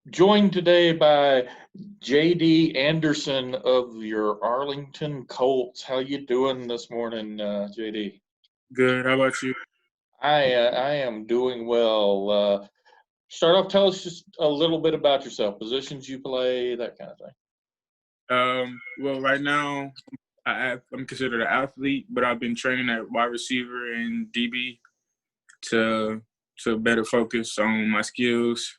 Joined today by J.D. Anderson of your Arlington Colts. How you doing this morning, J.D.? Good. How about you? I am doing well. Start off, tell us just a little bit about yourself, positions you play, that kind of thing. Well, right now I'm considered an athlete, but I've been training at wide receiver and DB to better focus on my skills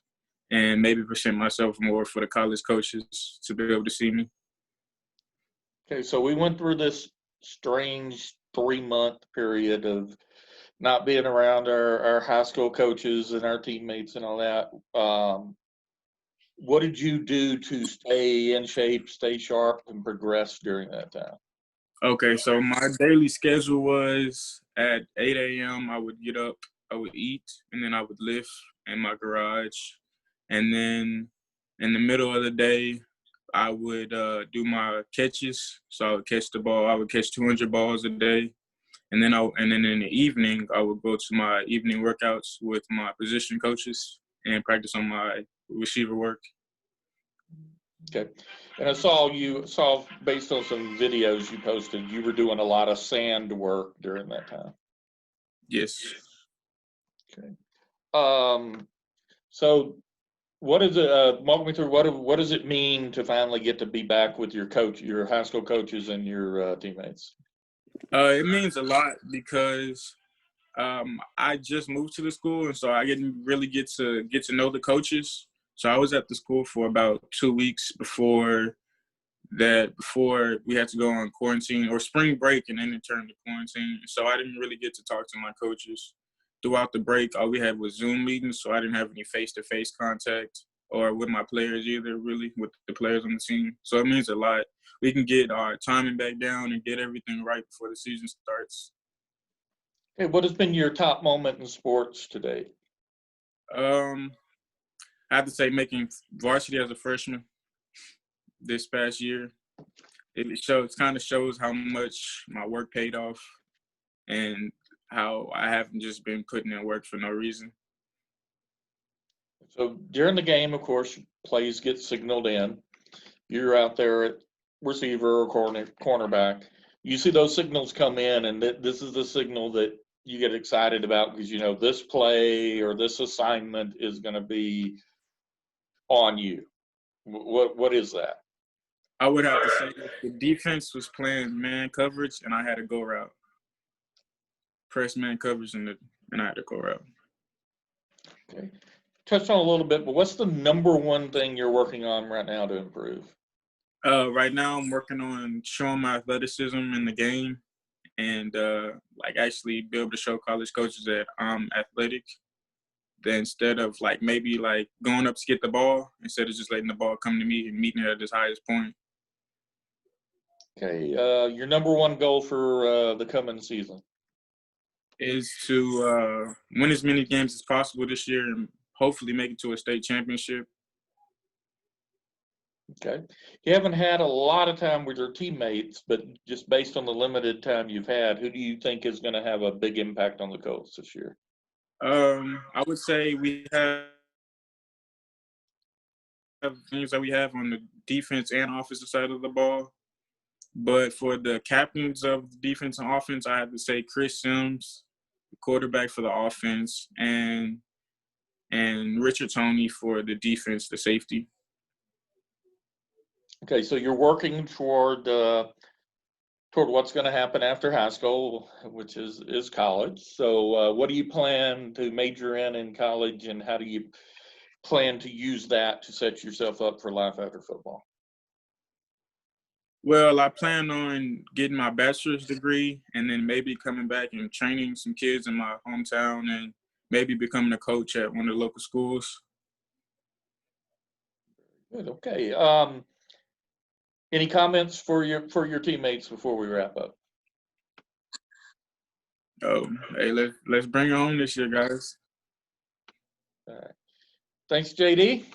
and maybe present myself more for the college coaches to be able to see me. Okay, so we went through this strange 3-month period of not being around our high school coaches and our teammates and all that. What did you do to stay in shape, stay sharp, and progress during that time? Okay, so my daily schedule was at 8 a.m. I would get up, I would eat, and then I would lift in my garage. And then in the middle of the day, I would do my catches. So I would catch the ball. I would catch 200 balls a day. And then in the evening, I would go to my evening workouts with my position coaches and practice on my receiver work. Okay. And I saw based on some videos you posted, you were doing a lot of sand work during that time. Yes. Okay. So what is it? Walk me through what does it mean to finally get to be back with your coach, your high school coaches, and your teammates? It means a lot because I just moved to the school, and so I didn't really get to know the coaches. So I was at the school for about 2 weeks before we had to go on quarantine or spring break, and then it turned to quarantine. So I didn't really get to talk to my coaches throughout the break. All we had was Zoom meetings, so I didn't have any face-to-face contact or with my players either, really, with the players on the team. So it means a lot. We can get our timing back down and get everything right before the season starts. Okay, what has been your top moment in sports today? Um, I have to say making varsity as a freshman this past year. It kind of shows how much my work paid off and how I haven't just been putting in work for no reason. So during the game, of course, plays get signaled in. You're out there at receiver or cornerback. You see those signals come in, and this is the signal that you get excited about because you know this play or this assignment is going to be on you. What is that? I would have to say the defense was playing man coverage, and I had a go route. Press man coverage, and I had to go route. Okay, touched on a little bit, but what's the number one thing you're working on right now to improve? Right now, I'm working on showing my athleticism in the game, and actually be able to show college coaches that I'm athletic. That instead of maybe going up to get the ball, instead of just letting the ball come to me and meeting it at its highest point. Okay, your number one goal for the coming season is to win as many games as possible this year and hopefully make it to a state championship. Okay. You haven't had a lot of time with your teammates, but just based on the limited time you've had, who do you think is going to have a big impact on the Colts this year? I would say we have things that we have on the defense and offensive side of the ball. But for the captains of the defense and offense, I have to say Chris Sims, the quarterback for the offense, and Richard Toney for the defense, the safety. Okay, so you're working toward what's going to happen after high school, which is college. So, what do you plan to major in college, and how do you plan to use that to set yourself up for life after football? Well, I plan on getting my bachelor's degree and then maybe coming back and training some kids in my hometown and maybe becoming a coach at one of the local schools. Good. Okay. Any comments for your teammates before we wrap up? Oh, hey, let's bring it home this year, guys. All right. Thanks, JD.